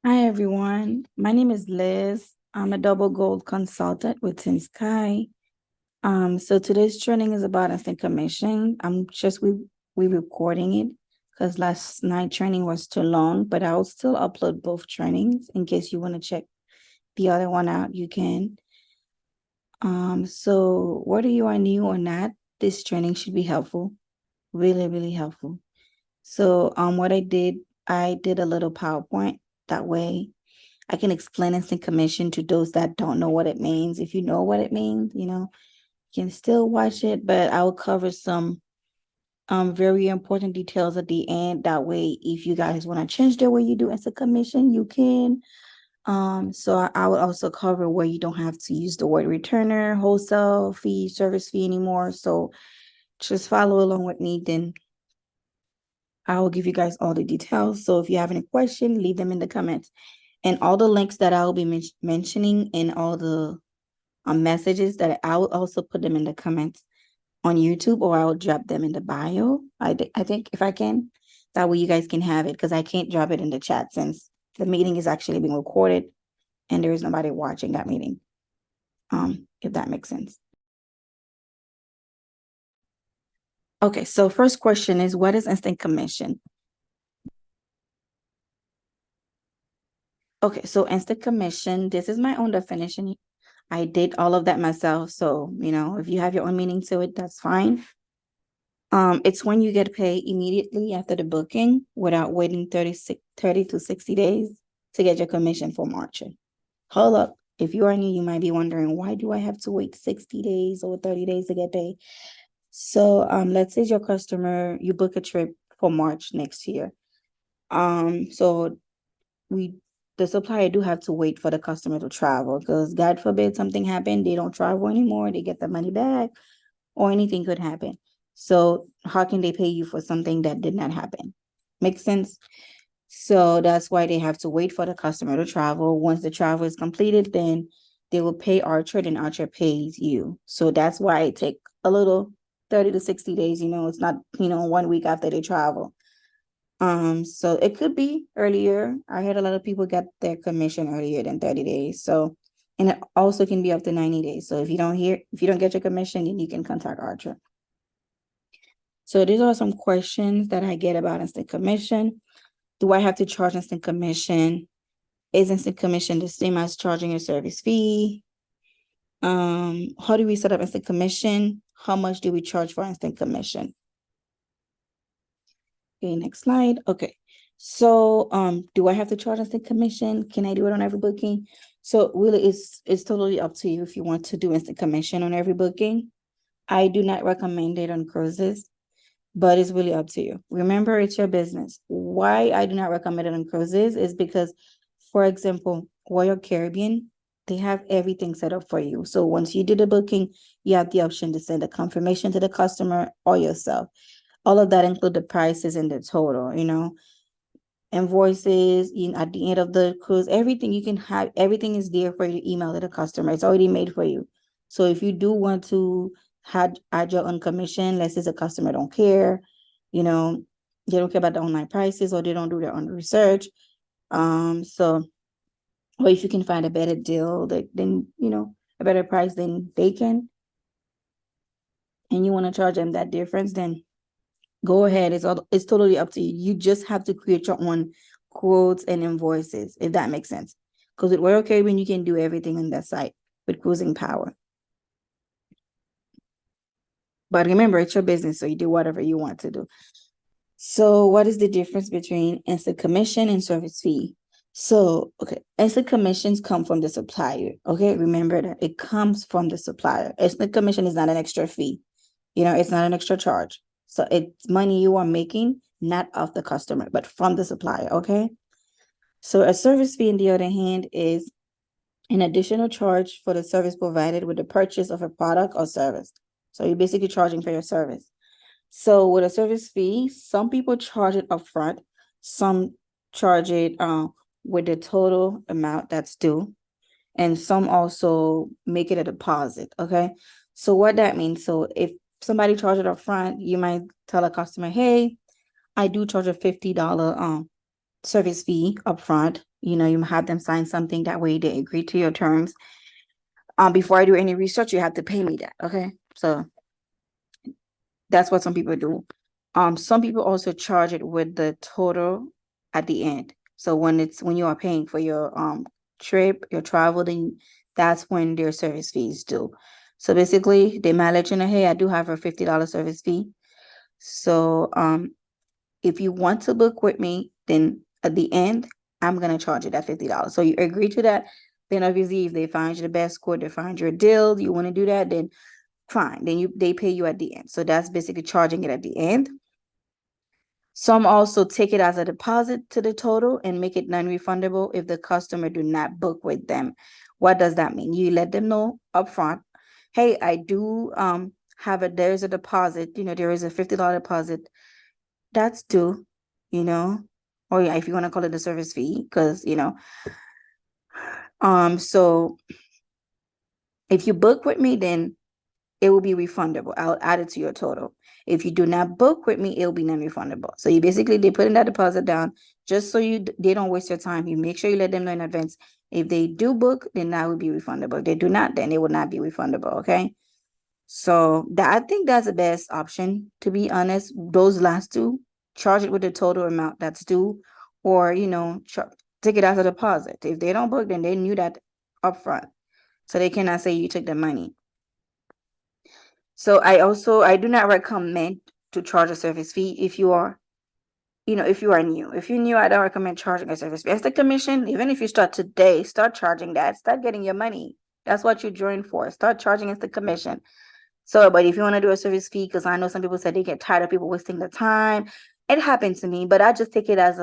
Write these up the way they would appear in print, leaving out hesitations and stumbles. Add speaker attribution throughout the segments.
Speaker 1: Hi everyone, my name is Liz. I'm a double gold consultant with Team Sky. So today's training is about instant commission. We recording it because last night training was too long, but I'll still upload both trainings in case you want to check the other one out. You can. So whether you are new or not, this training should be helpful, really, really helpful. So what I did a little PowerPoint that way. I can explain instant commission to those that don't know what it means. If you know what it means, you can still watch it, but I will cover some very important details at the end. That way, if you guys want to change the way you do instant commission, you can. So I will also cover where you don't have to use the word returner, wholesale fee, service fee anymore. So just follow along with me, then I will give you guys all the details. So if you have any question, leave them in the comments. And all the links that I will be mentioning in all the messages that I will also put them in the comments on YouTube, or I will drop them in the bio. I think if I can, that way you guys can have it, because I can't drop it in the chat since the meeting is actually being recorded and there is nobody watching that meeting. If that makes sense. Okay, so first question is, what is instant commission? Okay, so instant commission, this is my own definition. I did all of that myself. So, if you have your own meaning to it, that's fine. It's when you get paid immediately after the booking without waiting 30 to 60 days to get your commission for marching. Hold up. If you are new, you might be wondering, why do I have to wait 60 days or 30 days to get paid? So let's say your customer, you book a trip for March next year. So we the supplier do have to wait for the customer to travel, because God forbid something happened, they don't travel anymore, they get the money back, or anything could happen. So how can they pay you for something that did not happen? Make sense? So that's why they have to wait for the customer to travel. Once the travel is completed, then they will pay Archer, and Archer pays you. So that's why it take a little 30 to 60 days. It's not, 1 week after they travel. So it could be earlier. I heard a lot of people get their commission earlier than 30 days. So, and it also can be up to 90 days. So if you don't get your commission, then you can contact Archer. So these are some questions that I get about instant commission. Do I have to charge instant commission? Is instant commission the same as charging a service fee? How do we set up instant commission? How much do we charge for instant commission? Okay, next slide. Okay. So, do I have to charge instant commission? Can I do it on every booking? So really, it's totally up to you if you want to do instant commission on every booking. I do not recommend it on cruises, but it's really up to you. Remember, it's your business. Why I do not recommend it on cruises is because, for example, Royal Caribbean, they have everything set up for you. So once you do the booking, you have the option to send a confirmation to the customer or yourself. All of that include the prices and the total, invoices at the end of the cruise, everything you can have, everything is there for you to email to the customer. It's already made for you. So if you do want to add your own commission, let's say the customer don't care, you know, they don't care about the online prices, or they don't do their own research. So, or if you can find a better deal, then a better price than they can, and you want to charge them that difference, then go ahead. It's totally up to you. You just have to create your own quotes and invoices, if that makes sense. Because with Royal Caribbean, you can do everything on that site with Cruising Power. But remember, it's your business, so you do whatever you want to do. So what is the difference between instant commission and service fee? So, okay, instant commissions come from the supplier. Okay, remember that it comes from the supplier. Instant commission is not an extra fee. It's not an extra charge. So it's money you are making, not of the customer, but from the supplier. Okay. So a service fee, on the other hand, is an additional charge for the service provided with the purchase of a product or service. So you're basically charging for your service. So with a service fee, some people charge it upfront, some charge it with the total amount that's due, and some also make it a deposit. Okay. So what that means, so if somebody charge it up front, you might tell a customer, hey, I do charge a $50 service fee upfront. You know, you have them sign something that way they agree to your terms. Before I do any research, you have to pay me that. Okay. So that's what some people do. Some people also charge it with the total at the end. So when you are paying for your trip, your travel, then that's when their service fees due. So basically, they might let you know, hey, I do have a $50 service fee. So if you want to book with me, then at the end, I'm gonna charge you that $50. So you agree to that. Then obviously, if they find you the best quote, they find you a deal, you want to do that, then fine. Then they pay you at the end. So that's basically charging it at the end. Some also take it as a deposit to the total and make it non-refundable if the customer do not book with them. What does that mean? You let them know upfront, hey, I do there's a deposit, there is a $50 deposit that's due, you know, or yeah, if you want to call it a service fee, because so if you book with me, then it will be refundable. I'll add it to your total. If you do not book with me, it will be non-refundable. So they put in that deposit down just so they don't waste your time. You make sure you let them know in advance. If they do book, then that will be refundable. If they do not, then it will not be refundable. Okay. So I think that's the best option, to be honest. Those last two, charge it with the total amount that's due, or take it as a deposit. If they don't book, then they knew that upfront, so they cannot say you took the money. So I do not recommend to charge a service fee if you are, if you are new. If you're new, I don't recommend charging a service fee. As the commission, even if you start today, start charging that. Start getting your money. That's what you joined for. Start charging as the commission. So, but if you want to do a service fee, because I know some people said they get tired of people wasting their time. It happened to me, but I just take it as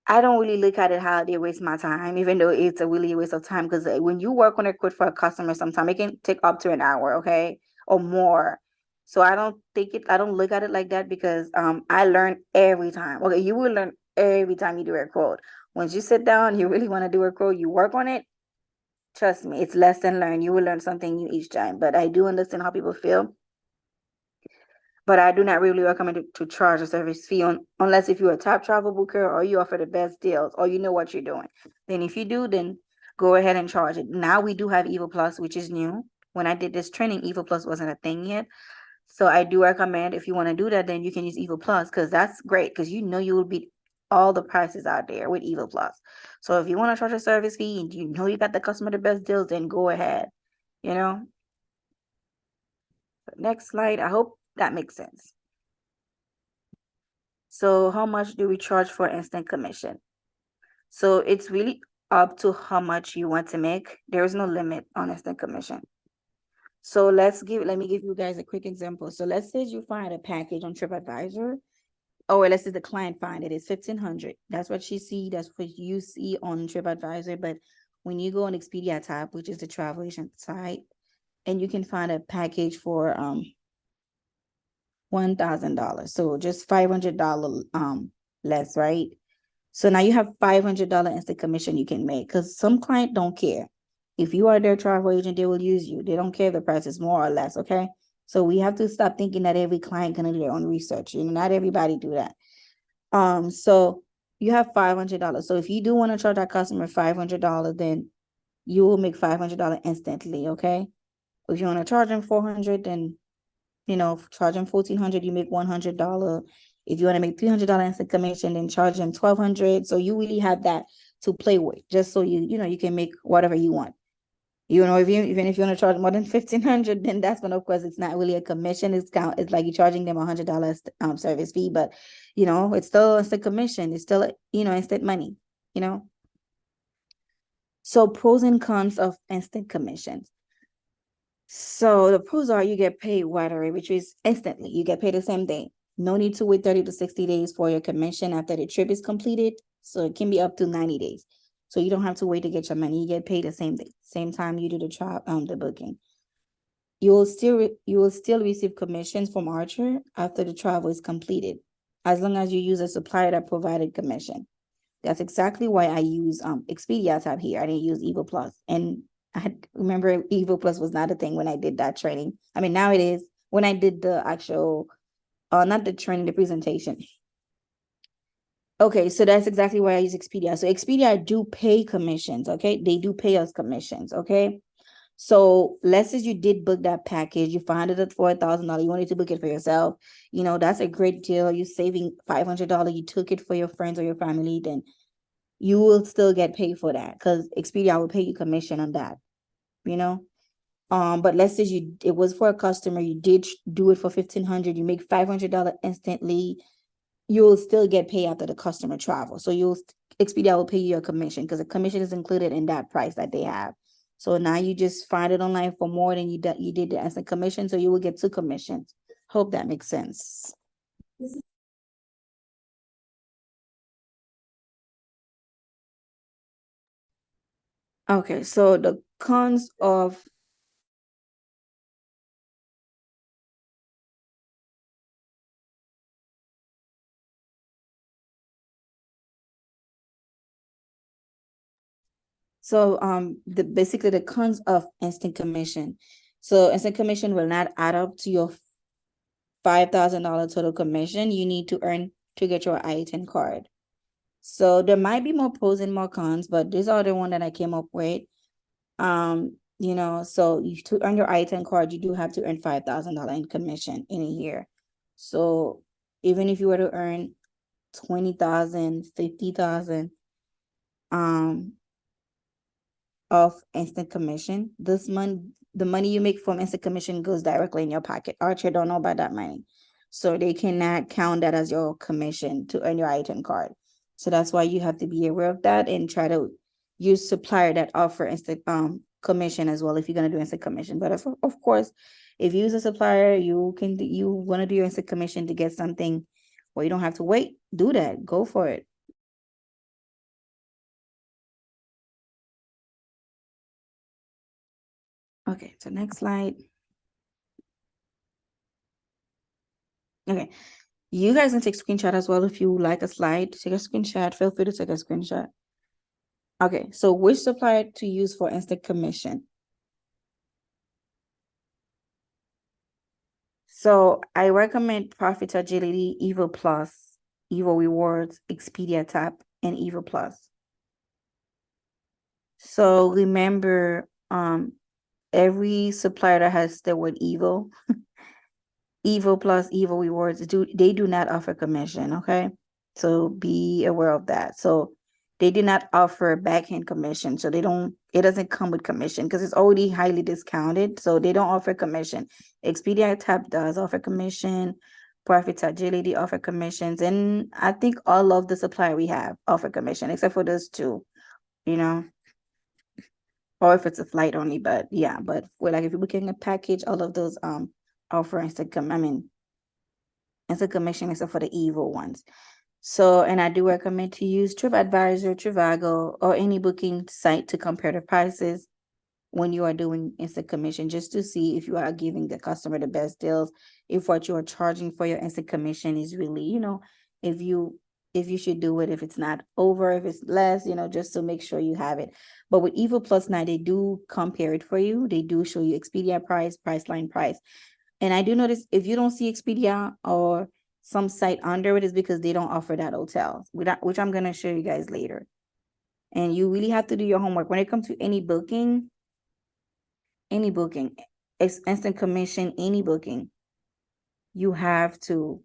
Speaker 1: I don't really look at it how they waste my time, even though it's a really waste of time. Because when you work on a quote for a customer, sometimes it can take up to an hour, okay, or more. So I don't look at it like that, because I learn every time. Okay, you will learn every time you do a quote. Once you sit down, you really want to do a quote, you work on it. Trust me, it's lesson learned. You will learn something new each time. But I do understand how people feel, but I do not really recommend to charge a service fee unless if you're a top travel booker or you offer the best deals or you know what you're doing. Then if you do, then go ahead and charge it. Now we do have Evo Plus, which is new. When I did this training, Evo Plus wasn't a thing yet. So I do recommend, if you want to do that, then you can use Evo Plus, because that's great, because you will beat all the prices out there with Evo Plus. So if you want to charge a service fee and you know you got the customer the best deals, then go ahead. You know. Next slide. I hope that makes sense. So how much do we charge for instant commission? So it's really up to how much you want to make. There is no limit on instant commission. So let me give you guys a quick example. So let's say you find a package on TripAdvisor, or let's say the client find it is 1,500. That's what she see. That's what you see on TripAdvisor. But when you go on Expedia tab, which is the travel agent site, and you can find a package for $1,000. So just $500 less, right? So now you have $500 instant commission you can make, because some client don't care. If you are their travel agent, they will use you. They don't care if the price is more or less, okay? So we have to stop thinking that every client gonna do their own research. Not everybody do that. So you have $500. So if you do want to charge that customer $500, then you will make $500 instantly, okay? If you want to charge them 400, then charge them 1,400, you make $100. If you want to make $300 instant commission, then charge them 1,200. So you really have that to play with, just so you can make whatever you want. Even if you want to charge more than 1,500, then that's when, of course, it's not really a commission. It's like you're charging them $100 service fee, but it's still instant commission. It's still instant money. So pros and cons of instant commission. So the pros are, you get paid right away, which is instantly. You get paid the same day. No need to wait 30 to 60 days for your commission after the trip is completed. So it can be up to 90 days. So you don't have to wait to get your money. You get paid the same day, same time you do the booking. You will still receive commissions from Archer after the travel is completed, as long as you use a supplier that provided commission. That's exactly why I use Expedia tab here. I didn't use Evo Plus. And I remember Evo Plus was not a thing when I did that training. I mean, now it is. When I did the actual, not the training, the presentation. Okay, so that's exactly why I use Expedia. So Expedia do pay commissions, okay? They do pay us commissions, okay? So let's say you did book that package, you found it at $4,000, you wanted to book it for yourself. That's a great deal. You're saving $500. You took it for your friends or your family, then you will still get paid for that because Expedia will pay you commission on that, you know. But let's say it was for a customer, you did do it for 1,500, you make $500 instantly, you'll still get paid after the customer travel. So Expedia will pay you a commission because the commission is included in that price that they have. So now you just find it online for more than you did the instant commission, so you will get two commissions. Hope that makes sense. Okay, so the cons of the basically the cons of instant commission. So instant commission will not add up to your $5,000 total commission you need to earn to get your I-10 card. So there might be more pros and more cons, but these are the one that I came up with. So to earn your I-10 card, you do have to earn $5,000 in commission in a year. So even if you were to earn 20,000, 50,000 um of instant commission, the money you make from instant commission goes directly in your pocket. Archer don't know about that money. So they cannot count that as your commission to earn your I-10 card. So that's why you have to be aware of that and try to use supplier that offer instant commission as well if you're gonna do instant commission. But of course, if you use a supplier, you want to do your instant commission to get something where you don't have to wait, do that. Go for it. Okay, so next slide. Okay. You guys can take screenshot as well if you like a slide. Take a screenshot. Feel free to take a screenshot. Okay, so which supplier to use for instant commission? So I recommend Profit Agility, Evo Plus, Evo Rewards, Expedia Tap, and Evo Plus. So remember, every supplier that has the word Evo Plus, Evo Rewards, they do not offer commission, okay? So be aware of that. So they do not offer backhand commission. So it doesn't come with commission because it's already highly discounted. So they don't offer commission. Expedia Tap does offer commission. Profit Agility offer commissions. And I think all of the supplier we have offer commission, except for those two, you know, or if it's a flight only, but yeah, but for like if you're booking a package, all of those offer instant commission except for the evil ones. So, and I do recommend to use TripAdvisor, Trivago, or any booking site to compare the prices when you are doing instant commission, just to see if you are giving the customer the best deals, if what you are charging for your instant commission is really, if you should do it, if it's not over, if it's less, just to make sure you have it. But with Evo Plus now, they do compare it for you. They do show you Expedia price, Priceline price. And I do notice if you don't see Expedia or some site under it, is because they don't offer that hotel, which I'm gonna show you guys later. And you really have to do your homework when it comes to any booking, instant commission, any booking. You have to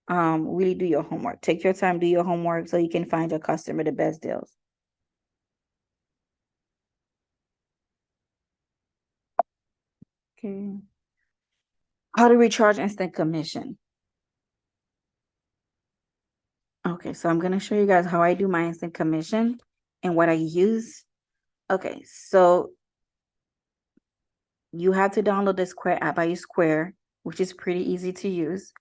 Speaker 1: really do your homework. Take your time, do your homework so you can find your customer the best deals. Okay. How do we charge instant commission? Okay, so I'm gonna show you guys how I do my instant commission and what I use. Okay, so you have to download the Square app. I use Square, which is pretty easy to use.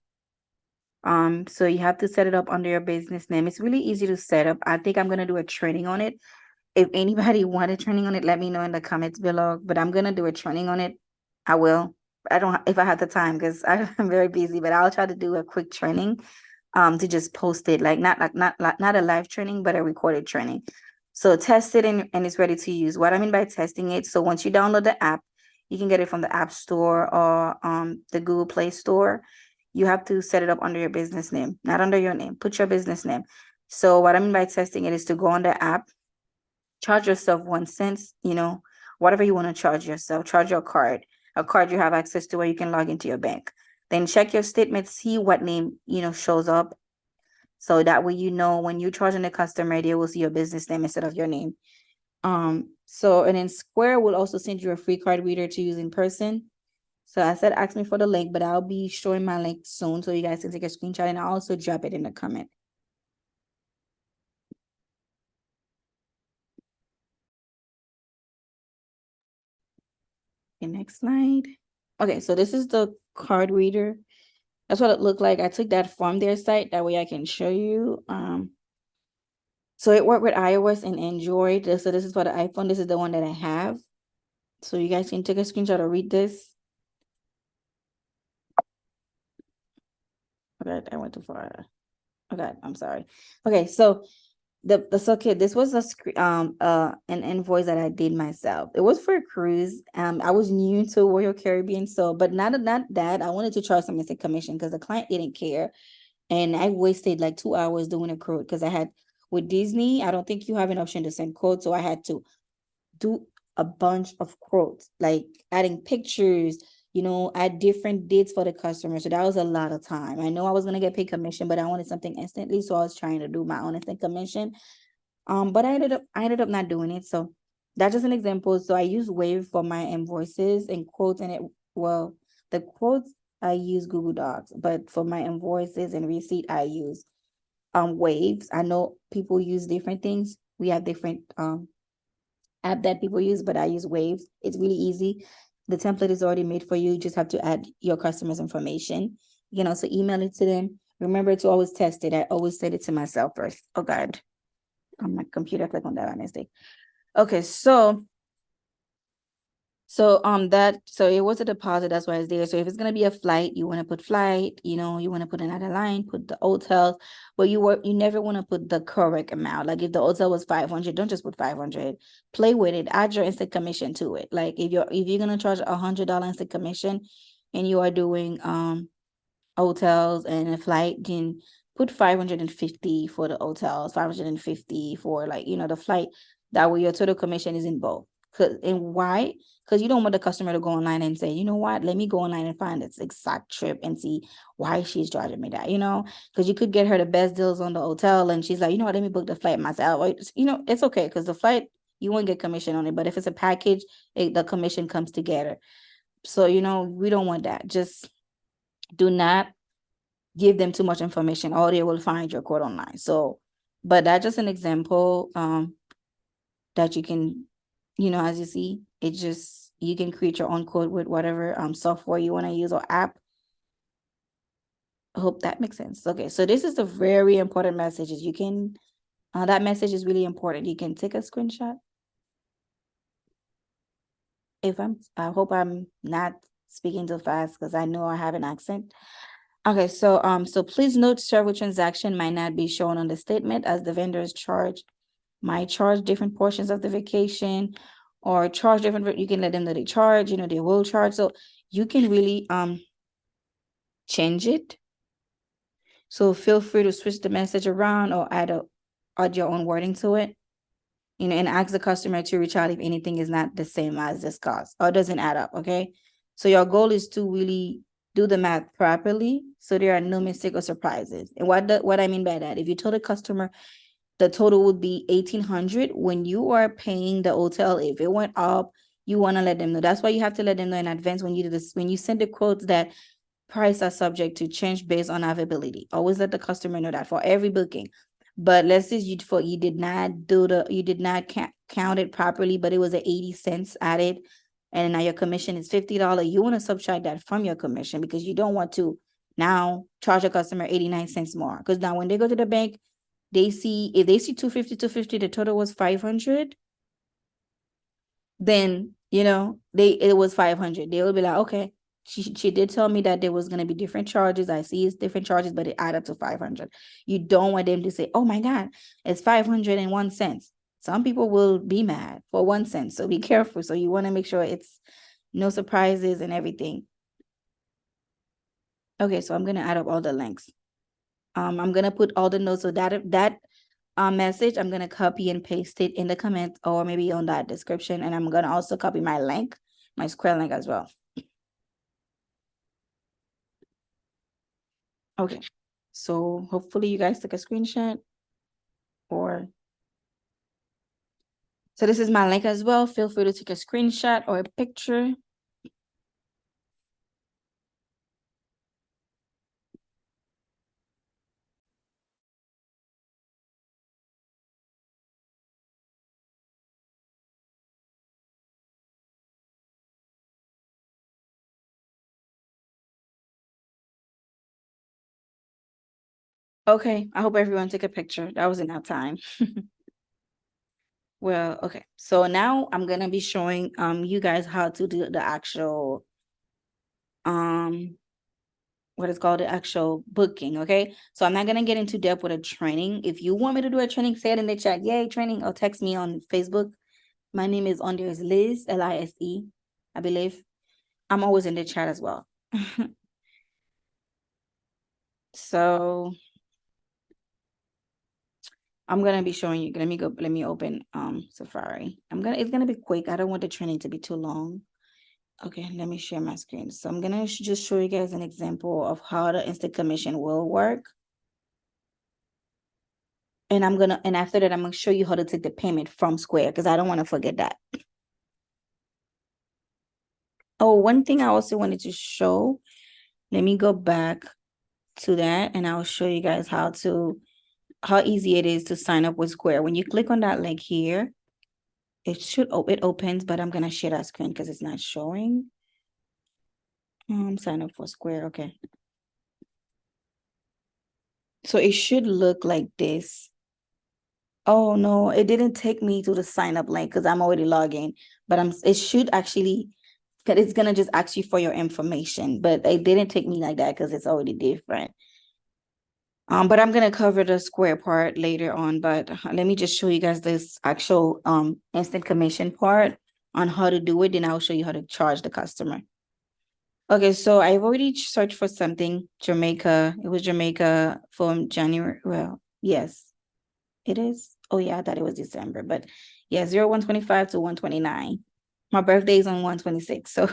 Speaker 1: So you have to set it up under your business name. It's really easy to set up. I think I'm gonna do a training on it. If anybody wanted training on it, let me know in the comments below. But I'm gonna do a training on it. I will. I don't if I have the time because I'm very busy, but I'll try to do a quick training to just post it, like not a live training, but a recorded training. So test it and it's ready to use. What I mean by testing it, so once you download the app, you can get it from the App Store or the Google Play Store. you have to set it up under your business name, not under your name. Put your business name. So what I mean by testing it is to go on the app, charge yourself 1 cent, whatever you want to charge yourself, charge your card, a card you have access to where you can log into your bank. Then check your statement, see what name, shows up. So that way, when you're charging the customer, they will see your business name instead of your name. And then Square will also send you a free card reader to use in person. So I said, ask me for the link, but I'll be showing my link soon so you guys can take a screenshot, and I'll also drop it in the comment. Okay, next slide. Okay, so this is the card reader. That's what it looked like. I took that from their site. That way I can show you. So it worked with iOS and Android. So this is for the iPhone. This is the one that I have. So you guys can take a screenshot or read this. Okay, I went too far. Okay, I'm sorry. Okay, so this was an invoice that I did myself. It was for a cruise. I was new to Royal Caribbean, so but not that I wanted to charge some missing commission because the client didn't care, and I wasted like 2 hours doing a quote because I had with Disney. I don't think you have an option to send quotes, so I had to do a bunch of quotes, like adding pictures, add different dates for the customer. So that was a lot of time. I know I was gonna get paid commission, but I wanted something instantly, so I was trying to do my own instant commission. But I ended up not doing it. So that's just an example. So I use Wave for my invoices and quotes, the quotes I use Google Docs, but for my invoices and receipt I use Waves. I know people use different things. We have different app that people use, but I use Waves. It's really easy. The template is already made for you. You just have to add your customer's information. You can also email it to them. Remember to always test it. I always said it to myself first. Oh God, on my computer, click on that by mistake. Okay, so it was a deposit, that's why it's there. So if it's gonna be a flight, you want to put flight, you want to put another line, put the hotel, but you never want to put the correct amount. Like if the hotel was 500, don't just put 500. Play with it, add your instant commission to it. Like if you're gonna charge $100 instant commission and you are doing hotels and a flight, then put 550 for the hotels, 550 for the flight. That way your total commission is in both. And why? Because you don't want the customer to go online and say, you know what, let me go online and find this exact trip and see why she's charging me that, because you could get her the best deals on the hotel and she's like, you know what, let me book the flight myself. It's okay because the flight, you won't get commission on it. But if it's a package, the commission comes together. So, we don't want that. Just do not give them too much information or they will find your quote online. So, but that's just an example that you can, as you see, you can create your own code with whatever software you want to use or app. I hope that makes sense. Okay, so this is the very important messages. You can, that message is really important. You can take a screenshot. I hope I'm not speaking too fast because I know I have an accent. Okay, so please note several transaction might not be shown on the statement as the vendors might charge different portions of the vacation or charge different, you can let them know they charge, they will charge. So you can really change it. So feel free to switch the message around or add your own wording to it. And ask the customer to reach out if anything is not the same as discussed or doesn't add up. Okay. So your goal is to really do the math properly so there are no mistakes or surprises. And what I mean by that, if you told a customer the total would be 1,800 when you are paying the hotel, if it went up, you want to let them know. That's why you have to let them know in advance when you do this, when you send the quotes that price are subject to change based on availability. Always let the customer know that for every booking. But let's say you did not count it properly, but it was 80 cents added, and now your commission is $50. You want to subtract that from your commission because you don't want to now charge a customer 89 cents more. Because now when they go to the bank, if they see 250, the total was 500, then it was 500. They will be like, okay, she did tell me that there was going to be different charges. I see it's different charges, but it added up to 500. You don't want them to say, oh my God, it's 501 cents. Some people will be mad for 1 cent. So be careful. So you want to make sure it's no surprises and everything. Okay, so I'm gonna add up all the links. I'm gonna put all the notes, so that message, I'm gonna copy and paste it in the comments or maybe on that description, and I'm gonna also copy my link, my Square link as well. Okay, so hopefully you guys took a screenshot, or so this is my link as well. Feel free to take a screenshot or a picture. Okay, I hope everyone took a picture. That was enough time. Well, okay. So now I'm gonna be showing you guys how to do the actual what is called the actual booking. Okay, so I'm not gonna get into depth with a training. If you want me to do a training, say it in the chat, yay training, or text me on Facebook. My name is on there is Liz, Lise, I believe. I'm always in the chat as well. So I'm gonna be showing you. Let me open Safari. It's gonna be quick. I don't want the training to be too long. Okay, let me share my screen. So I'm gonna just show you guys an example of how the instant commission will work. And after that, I'm gonna show you how to take the payment from Square, because I don't want to forget that. Oh, one thing I also wanted to show, let me go back to that and I'll show you guys how easy it is to sign up with Square. When you click on that link here, it opens, but I'm gonna share that screen because it's not showing. Sign up for Square. Okay. So it should look like this. Oh no, it didn't take me to the sign up link because I'm already logging. But it should actually, because it's gonna just ask you for your information. But it didn't take me like that because it's already different. But I'm gonna cover the Square part later on. But let me just show you guys this actual instant commission part on how to do it. Then I'll show you how to charge the customer. Okay, so I've already searched for something, Jamaica. It was Jamaica from January. Well, yes, it is. Oh yeah, I thought it was December, but yeah, 0125 to 129. My birthday is on 126. So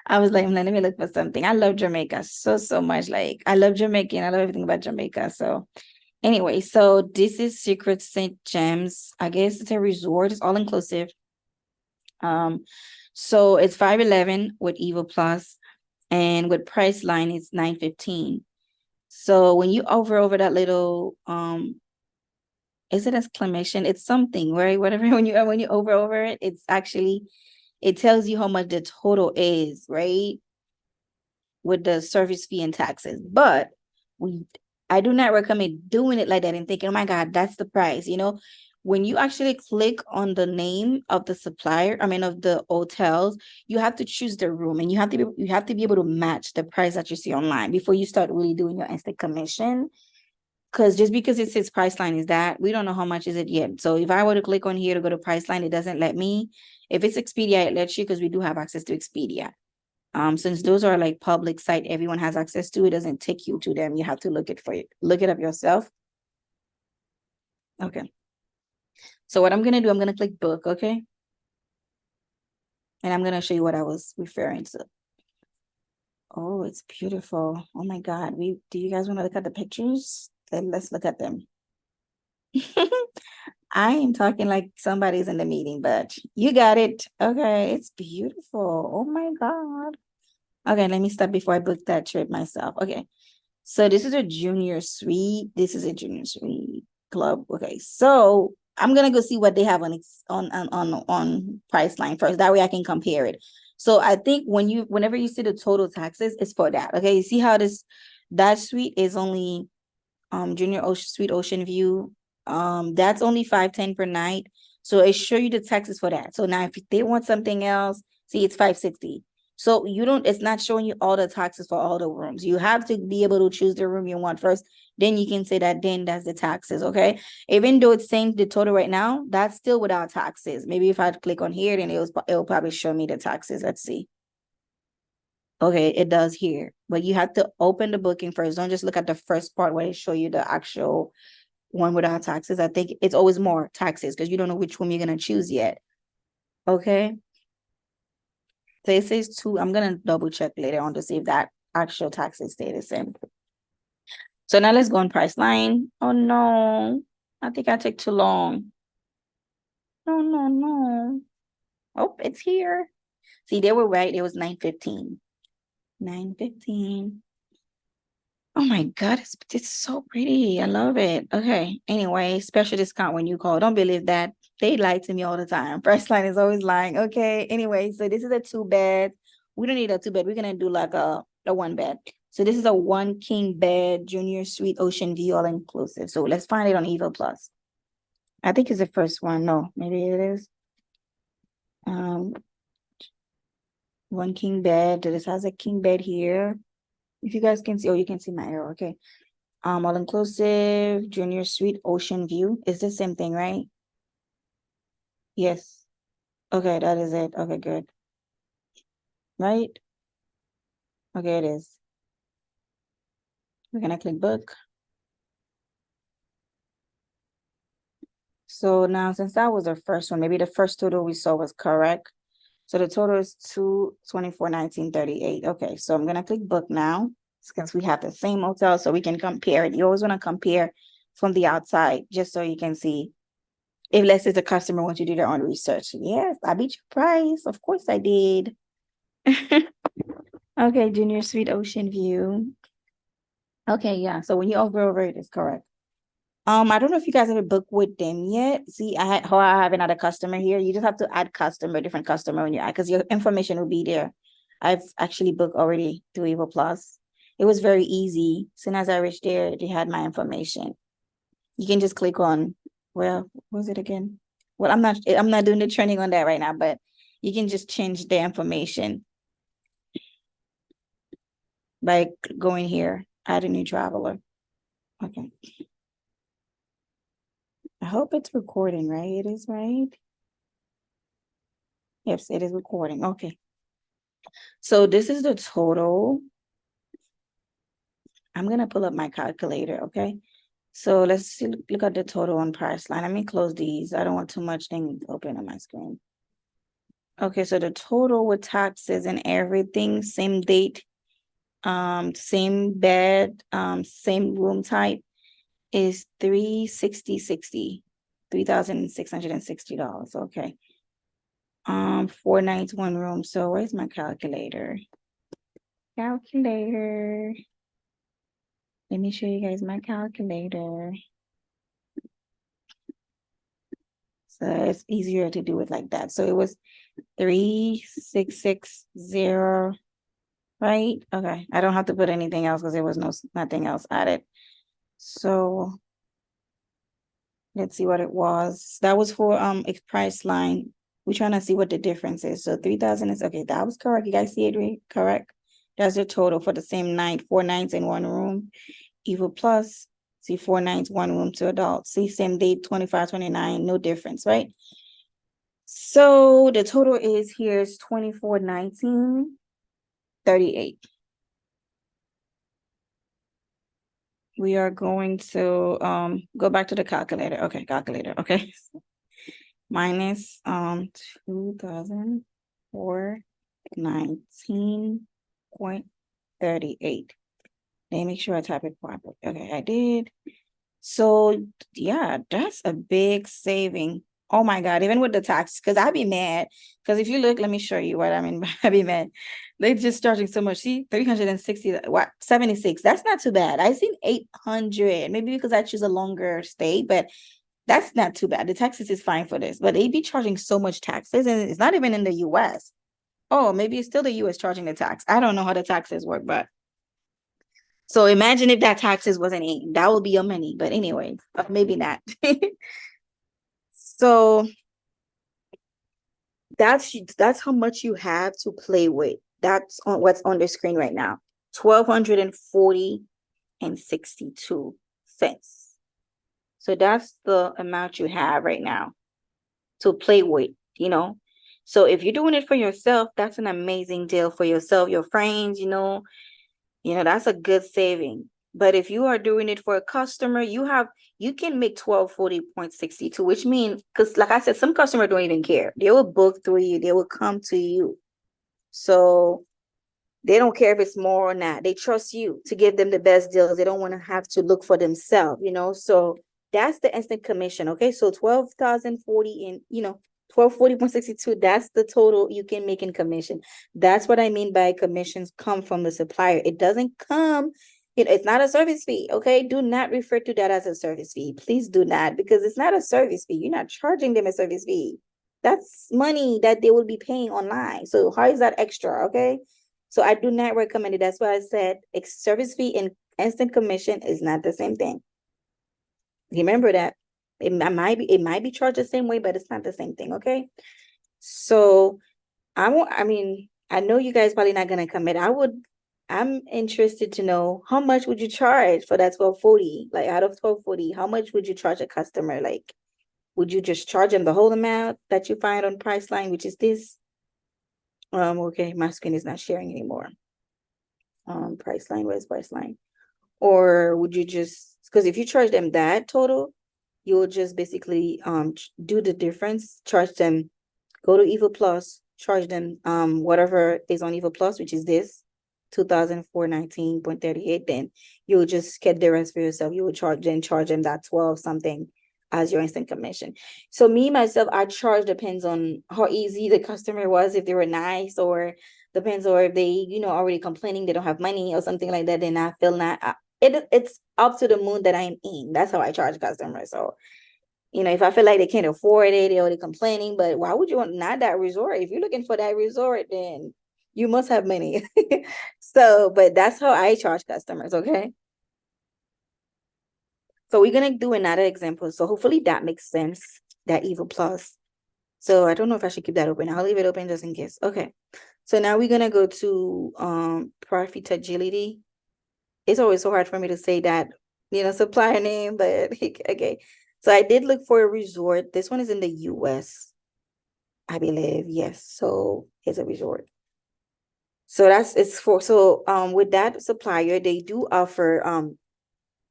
Speaker 1: I was like, let me look for something. I love Jamaica so much. Like I love Jamaican. I love everything about Jamaica. So anyway, so this is Secret St. James. I guess it's a resort. It's all inclusive. So it's 511 with Evo Plus, and with price line it's 915. So when you over that little is it exclamation? It's something, right? Whatever, when you over it, it's actually, it tells you how much the total is, right? With the service fee and taxes. But we I do not recommend doing it like that and thinking, oh my God, that's the price. When you actually click on the name of the supplier, I mean of the hotels, you have to choose the room, and you have to be able to match the price that you see online before you start really doing your instant commission. Because just because it says Priceline is that, we don't know how much is it yet. So if I were to click on here to go to Priceline, it doesn't let me. If it's Expedia, it lets you, because we do have access to Expedia. Since those are like public site, everyone has access to, it doesn't take you to them. You have to look it up yourself. Okay. So what I'm gonna do, I'm gonna click book, okay? And I'm gonna show you what I was referring to. Oh, it's beautiful. Oh my God. Do you guys want to look at the pictures? Then let's look at them. I am talking like somebody's in the meeting, but you got it. Okay, it's beautiful. Oh my God. Okay, let me stop before I book that trip myself. Okay, so this is a junior suite. This is a junior suite club. Okay, so I'm gonna go see what they have on Priceline first. That way I can compare it. So I think whenever you see the total taxes, it's for that. Okay, you see how that suite is only junior ocean suite ocean view, that's only 510 per night, so it show you the taxes for that. So now if they want something else, see, it's 560. So it's not showing you all the taxes for all the rooms. You have to be able to choose the room you want first, then you can say that, then that's the taxes. Okay, even though it's saying the total right now, that's still without taxes. Maybe if I click on here, then it'll probably show me the taxes. Let's see. Okay, it does here, but you have to open the booking first. Don't just look at the first part where they show you the actual one without taxes. I think it's always more taxes because you don't know which one you're gonna choose yet. Okay. So it says two. I'm gonna double check later on to see if that actual taxes stay the same. So now let's go on price line. Oh no, I think I took too long. No, no, no. Oh, it's here. See, they were right. It was 9:15. 9:15. Oh my God, it's so pretty. I love it. Okay. Anyway, special discount when you call. Don't believe that. They lie to me all the time. Price line is always lying. Okay. Anyway, so this is a 2 bed. We don't need a 2 bed. We're gonna do like a 1 bed. So this is a 1 king bed, junior suite, ocean view, all inclusive. So let's find it on Eva Plus. I think it's the first one. No, maybe it is. 1 king bed. This has a king bed here. If you guys can see, oh, you can see my arrow. Okay. All inclusive, junior suite, ocean view. It's the same thing, right? Yes. Okay, that is it. Okay, good. Right? Okay, it is. We're gonna click book. So now since that was the first one, maybe the first total we saw was correct. So the total is 224,1938. Okay, so I'm gonna click book now since we have the same hotel, so we can compare it. You always want to compare from the outside just so you can see if let's say the customer wants you to do their own research. Yes, I beat your price. Of course I did. Okay, junior suite ocean view. Okay, yeah. So when you over it is correct. I don't know if you guys ever booked with them yet. See, how I have another customer here. You just have to add customer, different customer when you add because your information will be there. I've actually booked already through Evo Plus. It was very easy. As soon as I reached there, they had my information. You can just click on, well, what was it again? Well, I'm not doing the training on that right now, but you can just change the information by going here, add a new traveler. Okay. I hope it's recording, right? It is, right? Yes, it is recording. Okay. So this is the total. I'm going to pull up my calculator, okay? So let's see, look at the total on price line. Let me close these. I don't want too much thing open on my screen. Okay, so the total with taxes and everything, same date, same bed, same room type is $3,660. Okay. 4 nights, 1 room. So where's my calculator? Calculator. Let me show you guys my calculator. So it's easier to do it like that. So it was 3,660, right? Okay. I don't have to put anything else because there was nothing else added. So let's see what it was. That was for a price line. We're trying to see what the difference is. So 3,000 is okay. That was correct. You guys see it right? Correct. That's the total for the same night, 4 nights in 1 room. Evo Plus, see 4 nights, 1 room, 2 adults. See same date, 25, 29, no difference, right? So the total is here is 24,1938. We are going to go back to the calculator. Okay, calculator. Okay. Minus 2,419.38. Let me make sure I type it properly. Okay, I did. So yeah, that's a big saving. Oh my God, even with the tax, because I'd be mad. Because if you look, let me show you what I mean by I'd be mad. They're just charging so much. See, 360, what 76. That's not too bad. I seen 800, maybe because I choose a longer stay, but that's not too bad. The taxes is fine for this, but they be charging so much taxes, and it's not even in the US. Oh, maybe it's still the US charging the tax. I don't know how the taxes work, but so imagine if that taxes wasn't in, that would be your money. But anyway, maybe not. So that's how much you have to play with. That's on what's on the screen right now. 1,240 and 62 cents. So that's the amount you have right now to play with, you know. So if you're doing it for yourself, that's an amazing deal for yourself, your friends, that's a good saving. But if you are doing it for a customer, you can make 1240.62, which means, because like I said, some customers don't even care. They will book through you, they will come to you. So they don't care if it's more or not. They trust you to give them the best deals. They don't want to have to look for themselves. So that's the instant commission. Okay. So 12,040 in, 1240.62. That's the total you can make in commission. That's what I mean by commissions come from the supplier. It doesn't come, it's not a service fee. Okay. Do not refer to that as a service fee. Please do not, because it's not a service fee. You're not charging them a service fee. That's money that they will be paying online. So how is that extra? Okay. So I do not recommend it. That's why I said service fee and instant commission is not the same thing. Remember that. It might be charged the same way, but it's not the same thing. Okay. So I know you guys probably not gonna commit. I'm interested to know, how much would you charge for that 1240? Like, out of 1240, how much would you charge a customer? Like, would you just charge them the whole amount that you find on Priceline, which is this? Okay, my screen is not sharing anymore. Priceline, where's Priceline? Or would you just, because if you charge them that total, you'll just basically do the difference, charge them, go to Evo Plus, charge them whatever is on Evo Plus, which is this 2,419.38. Then you'll just get the rest for yourself. You will charge them that 12 something as your instant commission. So me myself, I charge, depends on how easy the customer was, if they were nice, or depends, or if they already complaining they don't have money or something like that. Then I feel not it's up to the mood that I'm in. That's how I charge customers. So if I feel like they can't afford it, they're already complaining. But why would you want not that resort? If you're looking for that resort, then you must have money. So, but that's how I charge customers. Okay. So we're gonna do another example. So hopefully that makes sense. That Evo Plus. So I don't know if I should keep that open. I'll leave it open just in case. Okay. So now we're gonna go to profit agility. It's always so hard for me to say that, supplier name, but okay. So I did look for a resort. This one is in the US, I believe. Yes. So it's a resort. So with that supplier, they do offer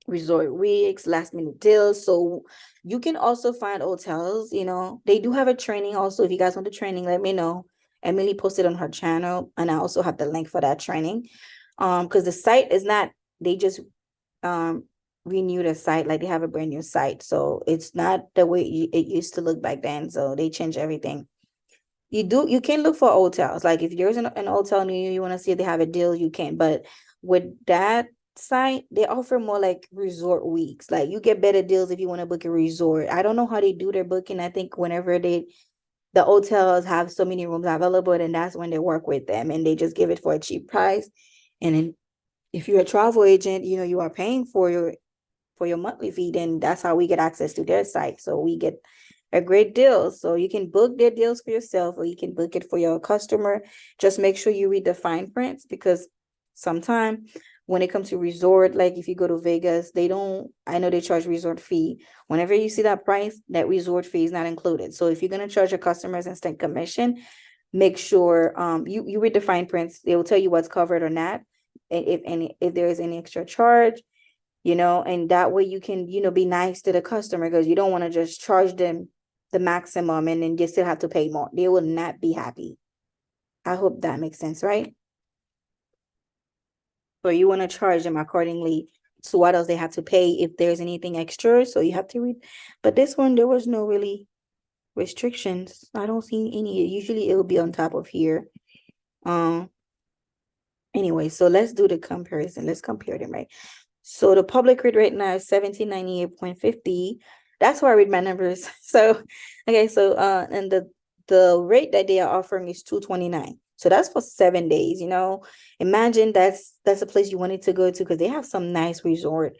Speaker 1: resort weeks, last minute deals. So you can also find hotels, they do have a training also. If you guys want the training, let me know. Emily posted on her channel, and I also have the link for that training. Because the site is not, they just renew the site, like they have a brand new site, so it's not the way it used to look back then. So they changed everything. You can look for hotels, like if there's an hotel near you want to see if they have a deal, you can. But with that site, they offer more like resort weeks, like you get better deals if you want to book a resort. I don't know how they do their booking. I think whenever the hotels have so many rooms available, and that's when they work with them, and they just give it for a cheap price. And then if you're a travel agent, you are paying for your monthly fee, then that's how we get access to their site. So we get a great deal. So you can book their deals for yourself, or you can book it for your customer. Just make sure you read the fine prints, because sometimes when it comes to resort, like if you go to Vegas, I know they charge resort fee. Whenever you see that price, that resort fee is not included. So if you're going to charge your customers instant commission, make sure you read the fine prints. They will tell you what's covered or not, and if there is any extra charge, and that way you can, be nice to the customer, because you don't want to just charge them the maximum and then they still have to pay more. They will not be happy. I hope that makes sense, right? So you want to charge them accordingly to what else they have to pay if there's anything extra. So you have to read. But this one, there was no really restrictions. I don't see any. Usually it will be on top of here. Anyway, so let's do the comparison. Let's compare them, right? So the public rate right now is 1798.50. That's why I read my numbers. So okay, so and the rate that they are offering is 229. So that's for 7 days. Imagine that's a place you wanted to go to, because they have some nice resort,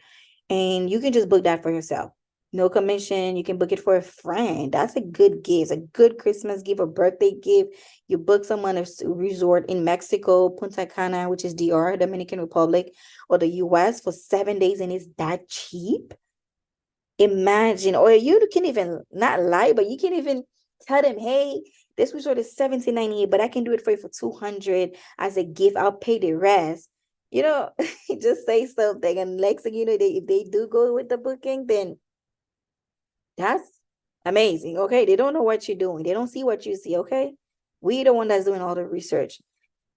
Speaker 1: and you can just book that for yourself. No commission. You can book it for a friend. That's a good gift, a good Christmas gift, a birthday gift. You book someone a resort in Mexico, Punta Cana, which is DR, Dominican Republic, or the US for 7 days, and it's that cheap. Imagine, or you can even not lie, but you can even tell them, hey, this resort is $17.98, but I can do it for you for $200 as a gift. I'll pay the rest. You know, just say something. And next thing you know, if they do go with the booking, then that's amazing. Okay. They don't know what you're doing. They don't see what you see. Okay. We the one that's doing all the research.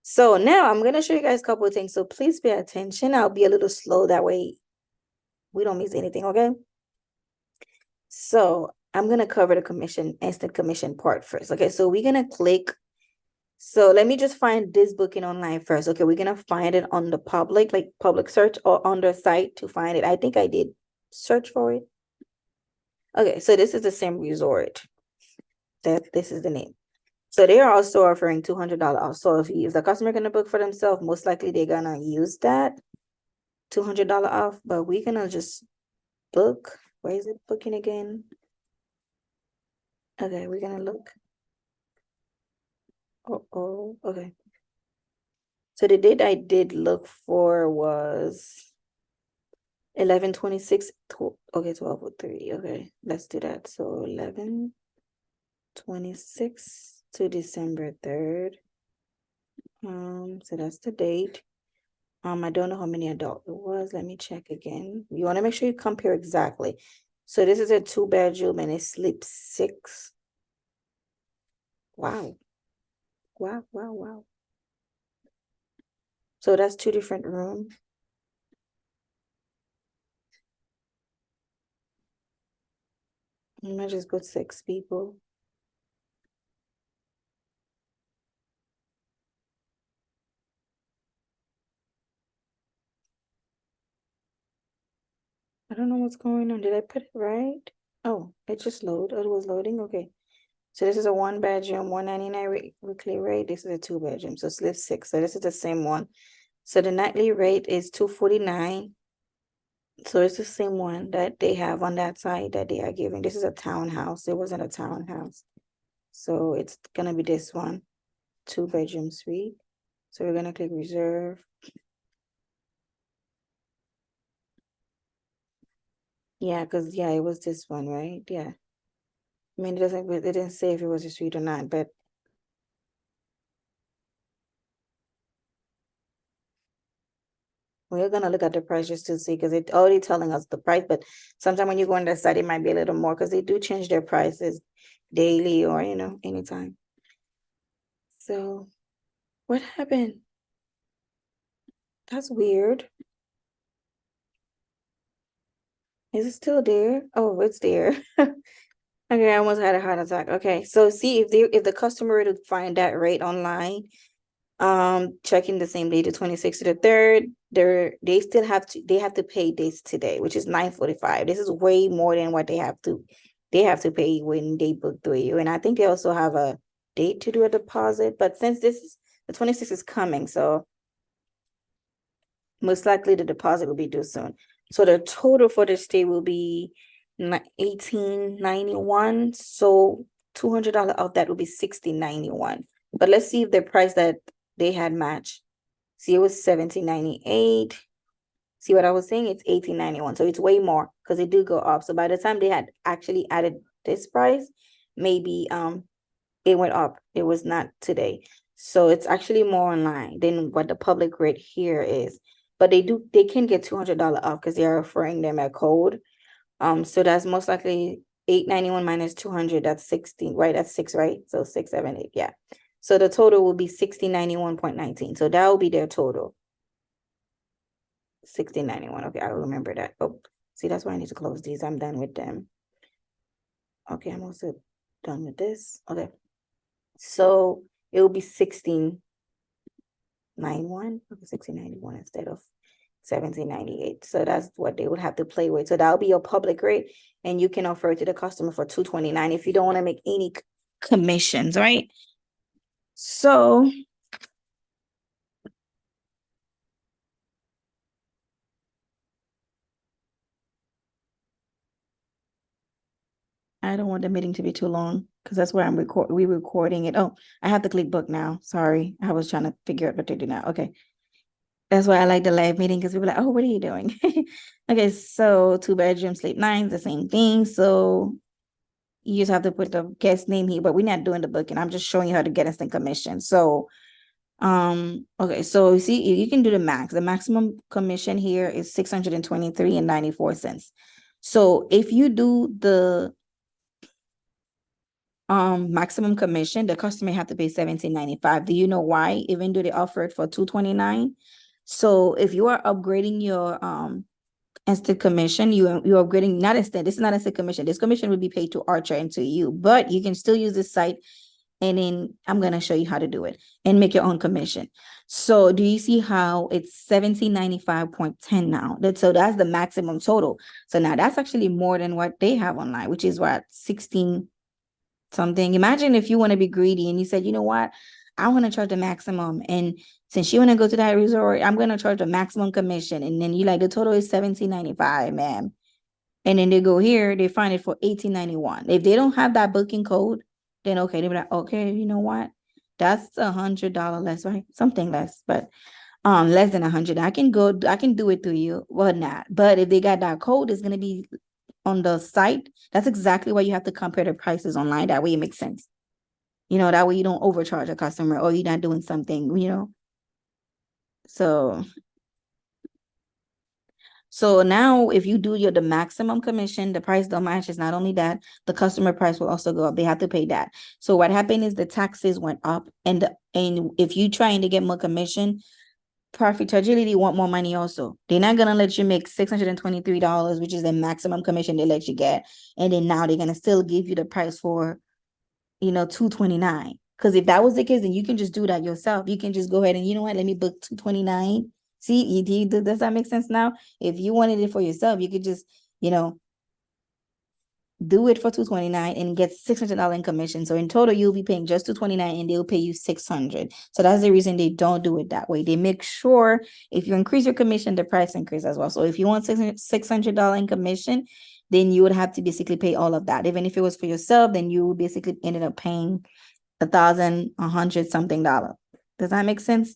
Speaker 1: So now I'm going to show you guys a couple of things. So please pay attention. I'll be a little slow. That way we don't miss anything. Okay. So I'm going to cover the instant commission part first. Okay. So we're going to click. So let me just find this booking online first. Okay. We're going to find it on the public, like public search, or on the site to find it. I think I did search for it. Okay. So this is the same resort. This is the name. So they are also offering $200 off. So if the customer going to book for themselves, most likely they're going to use that $200 off. But we're going to just book. Where is it booking again? Okay, we're going to look. Oh, okay. So the date I did look for was 11/26. Okay, 12/03. Okay, let's do that. So 11/26 to December 3rd. So that's the date. I don't know how many adult it was. Let me check again. You want to make sure you compare exactly. So this is a 2-bedroom and it sleeps 6. Wow. Wow. So that's 2 different rooms. I'm gonna just put 6 people. I don't know what's going on. Did I put it right? Oh, it just loaded. Oh, it was loading. Okay. So this is a 1-bedroom, $199 weekly rate. This is a 2-bedroom. So sleep 6. So this is the same one. So the nightly rate is $249. So it's the same one that they have on that side that they are giving. This is a townhouse. It wasn't a townhouse. So it's gonna be this one, 2-bedroom suite. So we're gonna click reserve. Yeah, because it was this one, right? Yeah. I mean, it didn't say if it was a suite or not, but we're gonna look at the price just to see because it's already telling us the price, but sometimes when you go on the site, it might be a little more because they do change their prices daily or anytime. So what happened? That's weird. Is it still there? Oh, it's there. Okay, I almost had a heart attack. Okay, so see if the customer were to find that rate online, checking the same day, the 26th to the 3rd, they have to pay this today, which is $945. This is way more than what they have to pay when they book through you. And I think they also have a date to do a deposit, but since the 26th is coming, so most likely the deposit will be due soon. So the total for the stay will be $1891. So $200 off that will be $1691. But let's see if the price that they had matched. See, it was $1798. See what I was saying? It's $1891. So it's way more because it do go up. So by the time they had actually added this price, maybe it went up. It was not today. So it's actually more online than what the public rate here is. But they can get $200 off because they are offering them a code. So that's most likely $891 minus 200. That's 16, right? That's 6, right? So 6, 7, 8. Yeah. So the total will be 1691.19. So that will be their total. 1691. Okay, I'll remember that. Oh, see, that's why I need to close these. I'm done with them. Okay, I'm also done with this. Okay. So it will be 1691. Okay, 1691 instead of 1798. So that's what they would have to play with. So that'll be your public rate, and you can offer it to the customer for $229 if you don't want to make any commissions, right? So I don't want the meeting to be too long because that's where we're recording it. Oh, I have to click book now. Sorry. I was trying to figure out what to do now. Okay. That's why I like the live meeting because people are like, oh, what are you doing? Okay, so 2-bedroom, sleep 9, the same thing. So You just have to put the guest name here, but we're not doing the booking. I'm just showing you how to get instant commission. So, okay, so you see, you can do the max. The maximum commission here is 623 and 94 cents. So if you do the maximum commission, the customer have to pay 17.95. Do you know why? Even though they offer it for 229. So if you are upgrading your instant commission, you're upgrading, not instant, this is not instant commission. This commission will be paid to Archer and to you, but you can still use this site, and then I'm going to show you how to do it and make your own commission. So do you see how it's 1795.10 now? So that's the maximum total. So now that's actually more than what they have online, which is what, 16 something. Imagine if you want to be greedy and you said, you know what, I want to charge the maximum, and since you want to go to that resort, I'm going to charge the maximum commission, and then you like the total is 17.95, ma'am, and then they go here, they find it for 18.91. If they don't have that booking code, then okay, they'll be like, okay, you know what, that's $100 less, right? Something less, but less than 100. I can do it through you. Well, not, but if they got that code, it's going to be on the site. That's exactly why you have to compare the prices online. That way it makes sense. That way you don't overcharge a customer, or you're not doing something. So now if you do the maximum commission, the price don't match. It's not only that, the customer price will also go up. They have to pay that. So what happened is the taxes went up, and if you trying to get more commission, profitability want more money also. They're not gonna let you make $623, which is the maximum commission they let you get, and then now they're gonna still give you the price for 229. Because if that was the case, then you can just do that yourself. You can just go ahead and, you know what, let me book 229. See, does that make sense now? If you wanted it for yourself, you could just, do it for 229 and get $600 in commission. So in total, you'll be paying just 229, and they'll pay you 600. So that's the reason they don't do it that way. They make sure if you increase your commission, the price increase as well. So if you want $600 in commission, then you would have to basically pay all of that. Even if it was for yourself, then you basically ended up paying 1,000, 100 something dollar. Does that make sense?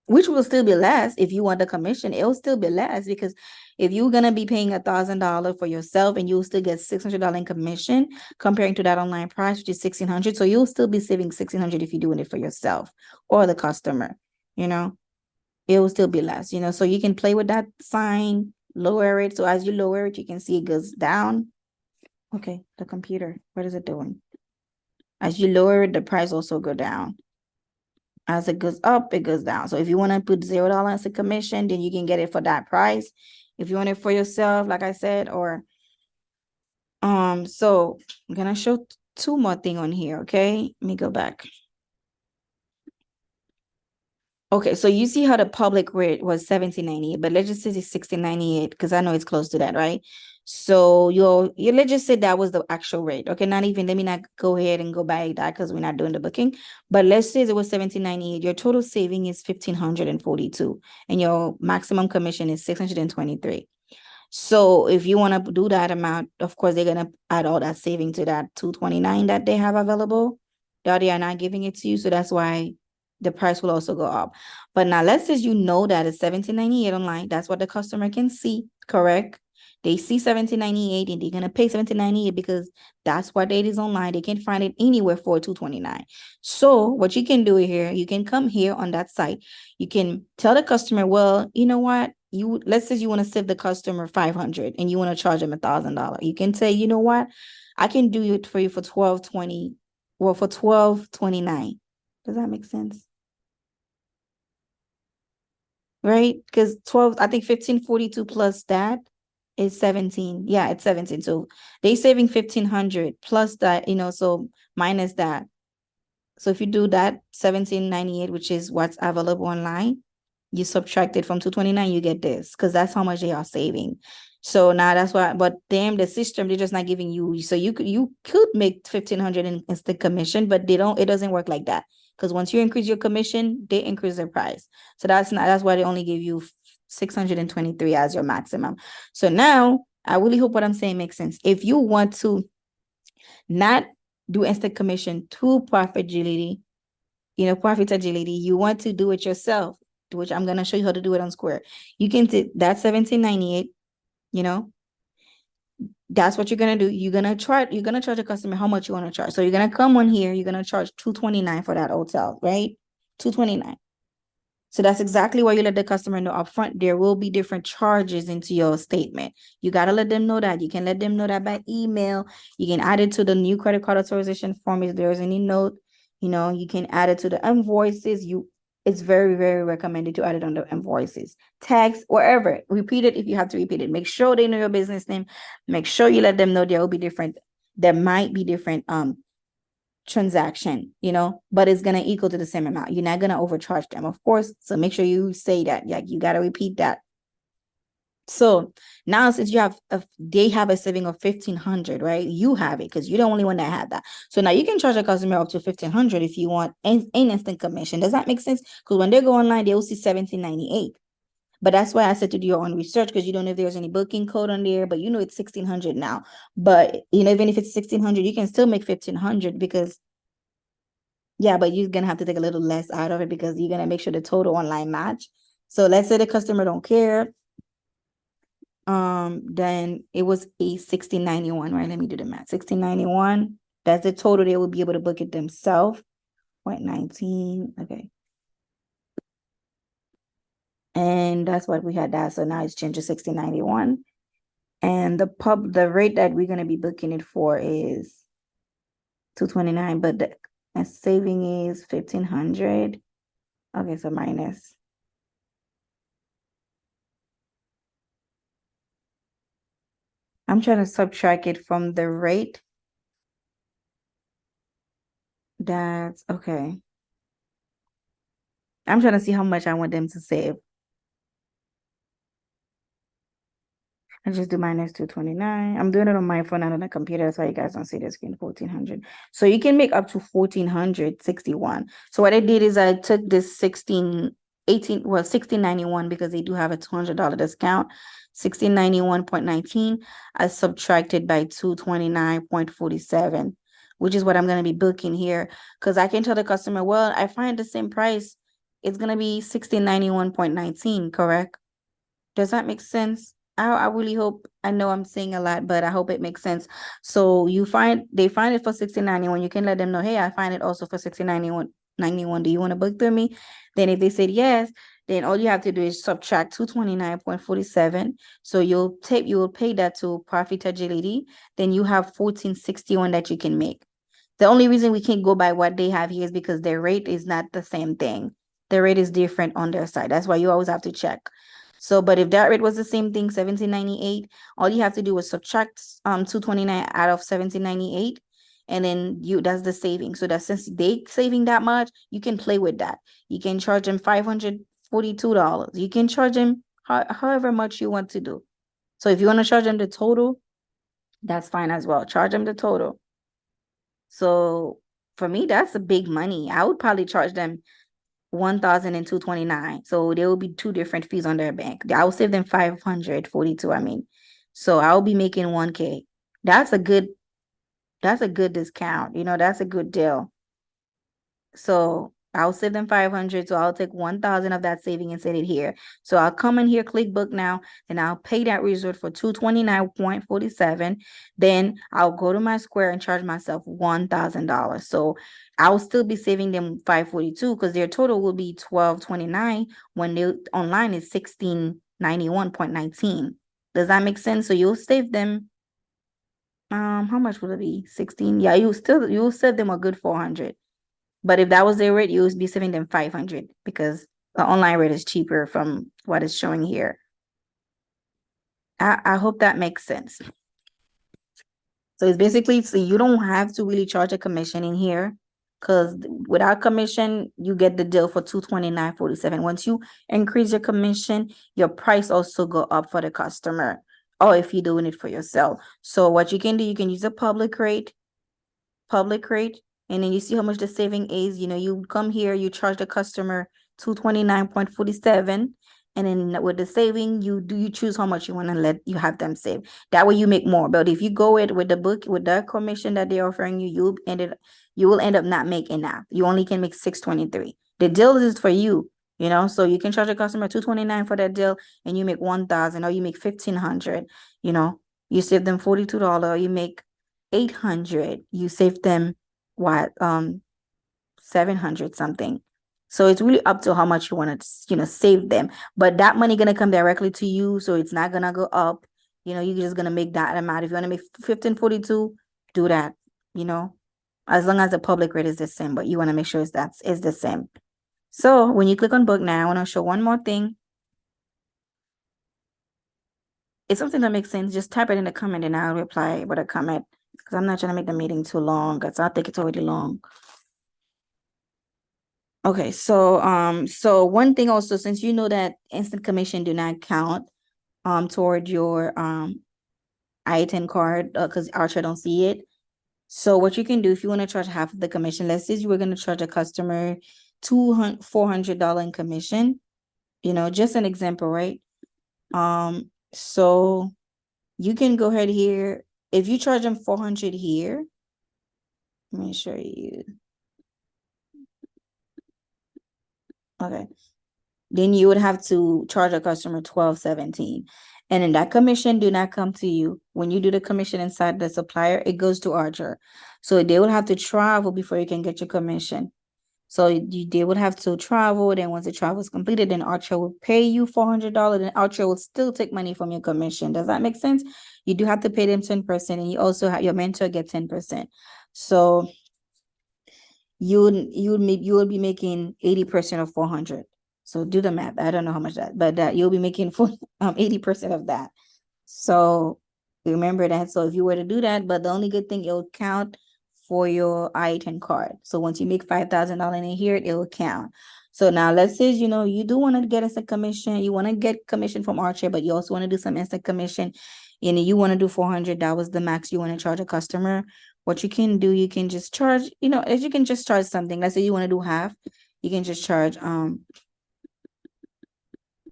Speaker 1: Which will still be less if you want the commission. It will still be less, because if you're gonna be paying $1,000 for yourself, and you'll still get $600 in commission, comparing to that online price, which is 1,600. So you'll still be saving 1,600 if you're doing it for yourself or the customer. It will still be less. So you can play with that sign, lower it. So as you lower it, you can see it goes down. Okay, the computer, what is it doing? As you lower it, the price also go down. As it goes up, it goes down. So if you want to put $0 as a commission, then you can get it for that price. If you want it for yourself, like I said, or so I'm gonna show two more things on here. Okay, let me go back. Okay, so you see how the public rate was 17.98, but let's just say it's 16.98, because I know it's close to that, right? So let's just say that was the actual rate. Okay, not even, let me not go ahead and go by that, because we're not doing the booking. But let's say it was 17.98. Your total saving is 1,542, and your maximum commission is 623. So if you want to do that amount, of course, they're gonna add all that saving to that 229 that they have available. They are not giving it to you, so that's why the price will also go up. But now let's say that it's 17.98 online. That's what the customer can see, correct? They see 17.98, and they're gonna pay 17.98 because that's what it is online. They can't find it anywhere for 229. So what you can do here, you can come here on that site. You can tell the customer, well, you know what? Let's say you want to save the customer 500 and you want to charge them $1,000. You can say, you know what? I can do it for you for 12.20, well, for 12.29. Does that make sense? Right? Because 12, I think 1542 plus that is 17. Yeah, it's 17. So they saving 1,500 plus that, so minus that. So if you do that, 17.98, which is what's available online, you subtract it from 229, you get this, because that's how much they are saving. So now that's why, but the system, they're just not giving you. So you could make 1,500 in instant commission, but it doesn't work like that. Because once you increase your commission, they increase their price. So that's why they only give you 623 as your maximum. So now I really hope what I'm saying makes sense. If you want to not do instant commission to profitability, you want to do it yourself, which I'm going to show you how to do it on Square. You can take that 17.98, That's what you're gonna do. You're gonna charge a customer how much you want to charge. So you're gonna come on here, you're gonna charge $229 for that hotel, right? $229. So that's exactly why you let the customer know upfront. There will be different charges into your statement. You got to let them know that. You can let them know that by email. You can add it to the new credit card authorization form if there's any note. You can add it to the invoices. It's very, very recommended to add it on the invoices, tags, wherever. Repeat it if you have to repeat it. Make sure they know your business name. Make sure you let them know there will be different. There might be different transaction, but it's going to equal to the same amount. You're not going to overcharge them, of course. So make sure you say that. Like, you got to repeat that. So now, since they have a saving of 1,500, right? You have it because you're the only one that had that. So now you can charge a customer up to 1,500 if you want an instant commission. Does that make sense? Because when they go online, they will see 1,798. But that's why I said to do your own research, because you don't know if there's any booking code on there, but it's 1,600 now. But even if it's 1,600, you can still make 1,500 because but you're gonna have to take a little less out of it because you're gonna make sure the total online match. So let's say the customer don't care. Then it was a 1,691, right? Let me do the math. 1,691. That's the total. They will be able to book it themselves. 0.19. Okay. And that's what we had that. So now it's changed to 1,691. And the rate that we're gonna be booking it for is $229, but the saving is 1,500. Okay, so minus. I'm trying to subtract it from the rate. That's okay. I'm trying to see how much I want them to save. I just do minus 229. I'm doing it on my phone, not on the computer, so you guys don't see the screen. 1,400. So you can make up to 1,461. So what I did is I took this 1691 because they do have a $200 discount. 1691.19. I subtracted by 229.47, which is what I'm going to be booking here. Because I can tell the customer, well, I find the same price. It's going to be 1691.19, correct? Does that make sense? I really hope. I know I'm saying a lot, but I hope it makes sense. So they find it for 1691. You can let them know, hey, I find it also for 1691. Do you want to book through me? Then if they said yes, then all you have to do is subtract 229.47. So you will pay that to Profit Agility. Then you have 1461 that you can make. The only reason we can't go by what they have here is because their rate is not the same thing. Their rate is different on their side. That's why you always have to check. So, but if that rate was the same thing, 1798, all you have to do is subtract 229 out of 1798, and then that's the saving. So that since they saving that much, you can play with that. You can charge them $542. You can charge them however much you want to do. So if you want to charge them the total, that's fine as well. Charge them the total. So for me, that's a big money. I would probably charge them 1,229. So there will be two different fees on their bank. I will save them 542. I mean, so I'll be making 1K. That's a good discount. That's a good deal. So I'll save them 500. So I'll take 1,000 of that saving and set it here. So I'll come in here, click book now, and I'll pay that resort for 229.47. Then I'll go to my Square and charge myself $1,000. So I'll still be saving them 542 because their total will be 1,229 when they online is 1691.19. Does that make sense? So you'll save them. How much will it be? 16. Yeah, you'll save them a good 400. But if that was their rate, you would be saving them 500 because the online rate is cheaper from what is showing here. I hope that makes sense. So it's basically, so you don't have to really charge a commission in here because without commission, you get the deal for $229.47. Once you increase your commission, your price also go up for the customer, or if you're doing it for yourself. So what you can do, you can use a public rate, and then you see how much the saving is. You come here, you charge the customer $229.47, and then with the saving, you choose how much you want to let you have them save. That way you make more. But if you go with the commission that they're offering you, you will end up not making that. You only can make $623. The deal is for you. So you can charge a customer $229 for that deal, and you make $1,000, or you make $1,500. You save them $42, you make 800, you save them what 700 something. So it's really up to how much you want to, save them. But that money gonna come directly to you, so it's not gonna go up. You're just gonna make that amount. If you want to make 1542, do that. You know, as long as the public rate is the same, but you want to make sure it's the same. So when you click on book now, I want to show one more thing. It's something that makes sense. Just type it in the comment and I'll reply with a comment because I'm not trying to make the meeting too long because I think it's already long. Okay, so one thing also, since you know that instant commission do not count toward your I-10 card because Archer don't see it. So what you can do if you want to charge half of the commission, let's say you were going to charge a customer $400 in commission, just an example, right? So you can go ahead here. If you charge them 400 here, let me show you. Okay. Then you would have to charge a customer $12.17. And then that commission do not come to you. When you do the commission inside the supplier, it goes to Archer. So they will have to travel before you can get your commission. So they would have to travel. Then once the travel is completed, then Archer will pay you $400. And Archer will still take money from your commission. Does that make sense? You do have to pay them 10%, and you also have your mentor get 10%. So you would be making 80% of 400. So do the math. I don't know how much that, but that you'll be making 80% of that. So remember that. So if you were to do that, but the only good thing, it will count for your I-10 card. So once you make $5,000 in here, it will count. So now let's say, you do want to get instant commission. You want to get commission from Archer, but you also want to do some instant commission. And you want to do 400. That was the max you want to charge a customer. What you can do, you can just charge, if you can just charge something. Let's say you want to do half, you can just charge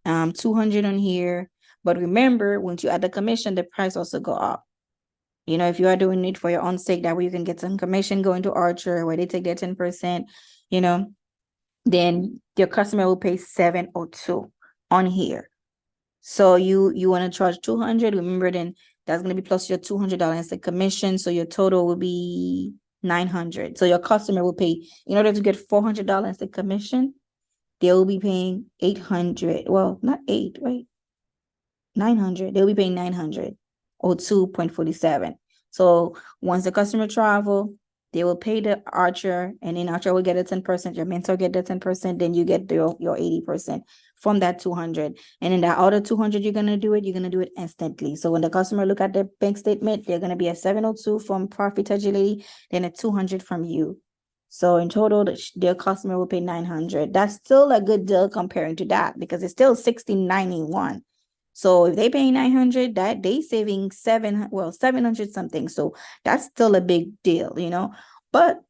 Speaker 1: 200 on here. But remember, once you add the commission, the price also go up. If you are doing it for your own sake, that way you can get some commission going to Archer where they take their 10%, then your customer will pay 702 on here. So you want to charge 200. Remember, then that's going to be plus your $200 instant commission. So your total will be 900. So your customer will pay, in order to get $400 instant commission, they will be paying 800. Well, not 8, right? 900. They'll be paying 900 or 2.47. So once the customer travel, they will pay the Archer, and then Archer will get a 10%. Your mentor get the 10%. Then you get your 80% from that 200. And then that other 200, you're gonna do it instantly. So when the customer look at their bank statement, they're gonna be a 702 from Profit Agility, then a 200 from you. So in total, their customer will pay 900. That's still a good deal comparing to that because it's still 1691. So if they pay 900, that they saving 700 something. So that's still a big deal, But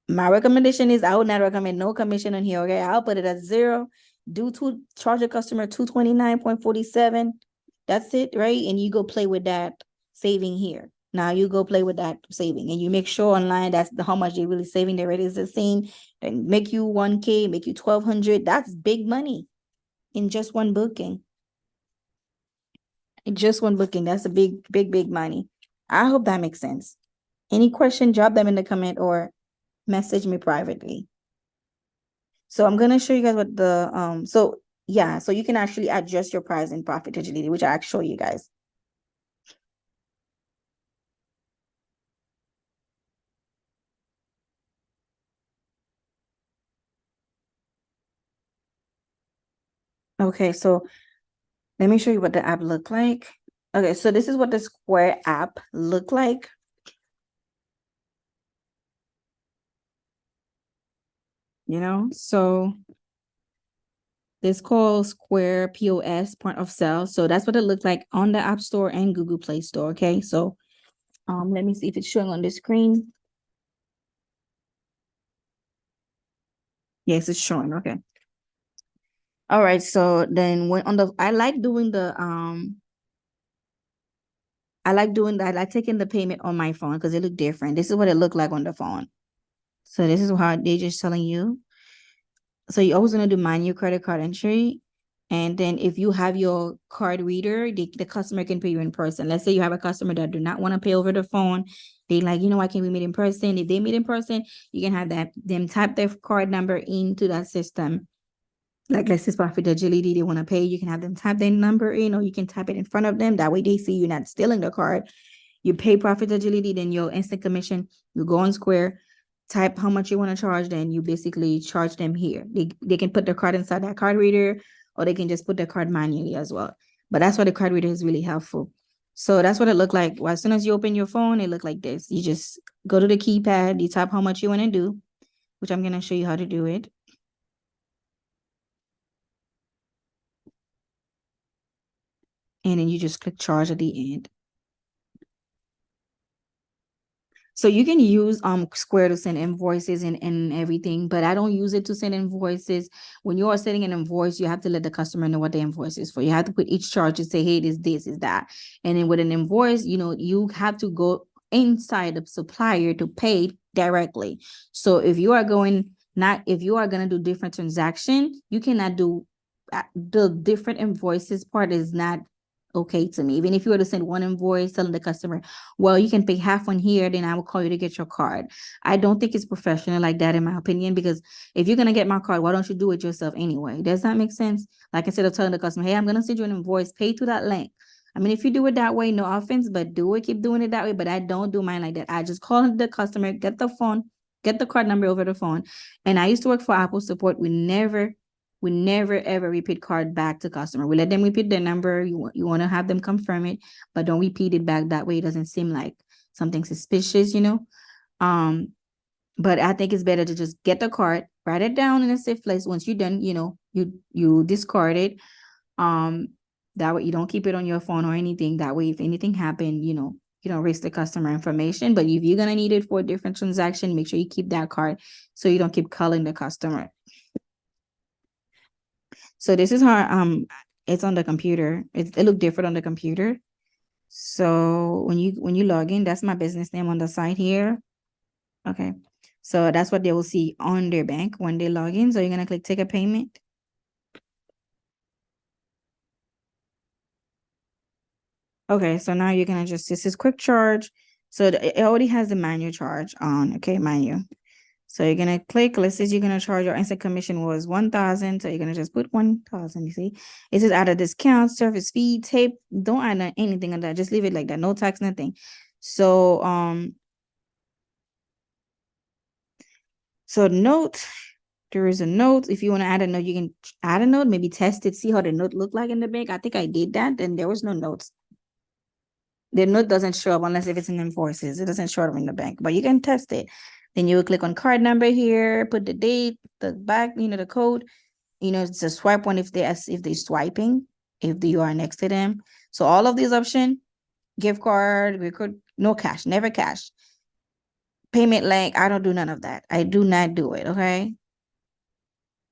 Speaker 1: my recommendation is I would not recommend no commission on here. Okay, I'll put it at 0. Charge a customer 229.47. That's it, right? And you go play with that saving here. Now you go play with that saving, and you make sure online that's how much they're really saving. The rate is the same, and make you 1K, make you 1,200. That's big money in just one booking. Just one booking. That's a big, big, big money. I hope that makes sense. Any question, drop them in the comment or message me privately. So I'm gonna show you guys what the so you can actually adjust your price in Profit Agility, which I'll show you guys. Okay, so let me show you what the app look like. Okay, so this is what the Square app look like. So this called Square POS, point of sale. So that's what it looked like on the App Store and Google Play Store. Okay, so let me see if it's showing on the screen. Yes, it's showing. Okay. All right. So then when I like doing I like taking the payment on my phone because it looked different. This is what it looked like on the phone. So this is how they're just telling you. So you always gonna do manual credit card entry. And then if you have your card reader, the customer can pay you in person. Let's say you have a customer that do not want to pay over the phone. They like, why can't we meet in person? If they meet in person, you can have them type their card number into that system. Like, let's just profit agility, they want to pay, you can have them type their number in, or you can type it in front of them. That way they see you're not stealing the card. You pay profit agility, then your instant commission, you go on Square, type how much you want to charge, then you basically charge them here. They can put their card inside that card reader, or they can just put their card manually as well. But that's why the card reader is really helpful. So that's what it looked like. Well, as soon as you open your phone, it looked like this. You just go to the keypad, you type how much you want to do, which I'm going to show you how to do it. And then you just click charge at the end. So you can use Square to send invoices and everything, but I don't use it to send invoices. When you are sending an invoice, you have to let the customer know what the invoice is for. You have to put each charge and say, hey, this is that. And then with an invoice, you have to go inside the supplier to pay directly. So if you are going to do different transaction, you cannot do the different invoices part is not okay to me. Even if you were to send one invoice telling the customer, well, you can pay half on here, then I will call you to get your card. I don't think it's professional like that, in my opinion, because if you're going to get my card, why don't you do it yourself anyway? Does that make sense? Like, instead of telling the customer, hey, I'm going to send you an invoice, pay to that link. I mean, if you do it that way, no offense, but keep doing it that way. But I don't do mine like that. I just call the customer, get the card number over the phone. And I used to work for Apple support. We never ever repeat card back to customer. We let them repeat their number. You want to have them confirm it, but don't repeat it back. That way it doesn't seem like something suspicious, But I think it's better to just get the card, write it down in a safe place. Once you're done, you discard it. That way you don't keep it on your phone or anything. That way, if anything happened, you don't risk the customer information. But if you're gonna need it for a different transaction, make sure you keep that card so you don't keep calling the customer. So this is how it's on the computer. It look different on the computer. So when you log in, that's my business name on the side here. Okay. So that's what they will see on their bank when they log in. So you're gonna click take a payment. Okay, so now you're gonna this is quick charge. So it already has the manual charge on. Okay, manual. So you're gonna click, let's say you're gonna charge your instant commission was 1,000. So you're gonna just put 1,000, you see. It says add a discount, service fee, tape. Don't add anything on that, just leave it like that, no tax, nothing. So note, there is a note. If you want to add a note, you can add a note, maybe test it, see how the note look like in the bank. I think I did that, and there was no notes. The note doesn't show up unless if it's in invoices. It doesn't show up in the bank, but you can test it. Then you will click on card number here, put the date, the back, the code. It's a swipe one if they're swiping, if you are next to them. So all of these options, gift card, no cash, never cash. Payment link, I don't do none of that. I do not do it, okay?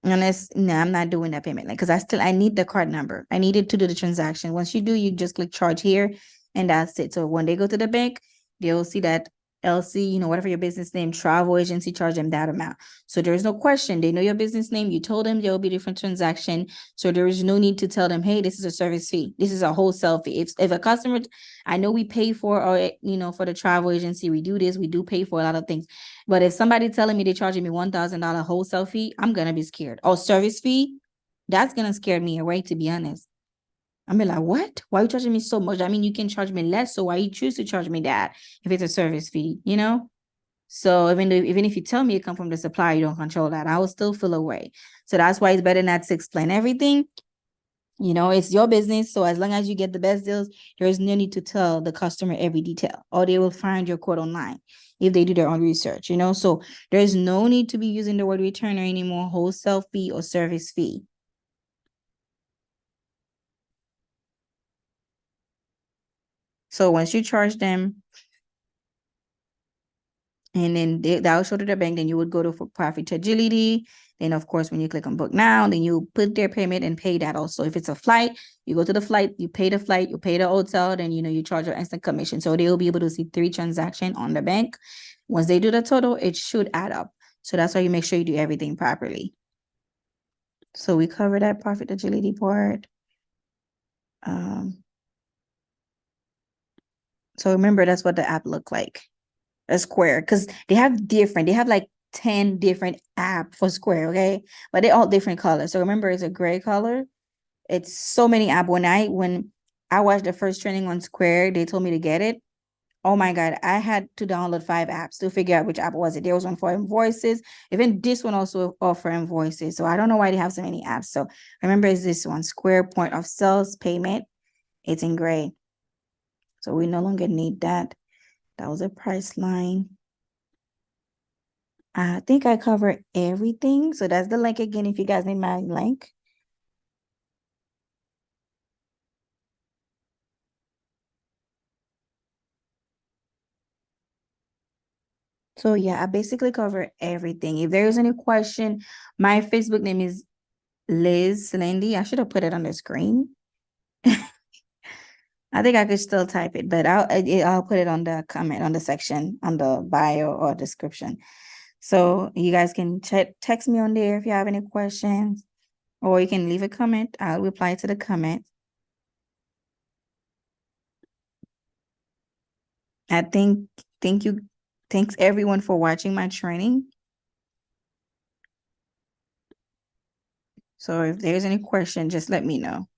Speaker 1: Unless, no, I'm not doing that payment link because I need the card number. I need it to do the transaction. Once you do, you just click charge here and that's it. So when they go to the bank, they'll see that LC, whatever your business name, travel agency, charge them that amount. So there is no question. They know your business name. You told them there will be different transaction. So there is no need to tell them, hey, this is a service fee. This is a wholesale fee. If a customer, I know we pay for, or, for the travel agency, we do this, we do pay for a lot of things. But if somebody telling me they're charging me $1,000 wholesale fee, I'm going to be scared. Oh, service fee? That's going to scare me away, to be honest. I'm like, what? Why are you charging me so much? I mean, you can charge me less, so why you choose to charge me that if it's a service fee, So even if you tell me it come from the supplier, you don't control that. I will still feel away. So that's why it's better not to explain everything. It's your business. So as long as you get the best deals, there is no need to tell the customer every detail, or they will find your quote online if they do their own research, So there's no need to be using the word returner anymore, wholesale fee or service fee. So once you charge them, and then that will show to the bank, then you would go to profit agility. Then of course, when you click on book now, then you put their payment and pay that also. If it's a flight, you go to the flight, you pay the flight, you pay the hotel, then you charge your instant commission. So they will be able to see 3 transactions on the bank. Once they do the total, it should add up. So that's why you make sure you do everything properly. So we covered that profit agility part. So remember, that's what the app looked like. A Square, because they have like 10 different app for Square, okay? But they're all different colors. So remember, it's a gray color. It's so many app. When I watched the first training on Square, they told me to get it. Oh my God, I had to download 5 apps to figure out which app was it. There was one for invoices. Even this one also offer invoices. So I don't know why they have so many apps. So remember, it's this one, Square Point of Sales Payment. It's in gray. So we no longer need that. That was a price line. I think I covered everything. So that's the link again if you guys need my link. So yeah, I basically covered everything. If there is any question, my Facebook name is Liz Lindy. I should have put it on the screen. I think I could still type it, but I'll put it on the comment on the section on the bio or description. So you guys can text me on there if you have any questions, or you can leave a comment. I'll reply to the comment. I think thank you. Thanks everyone for watching my training. So if there's any question, just let me know.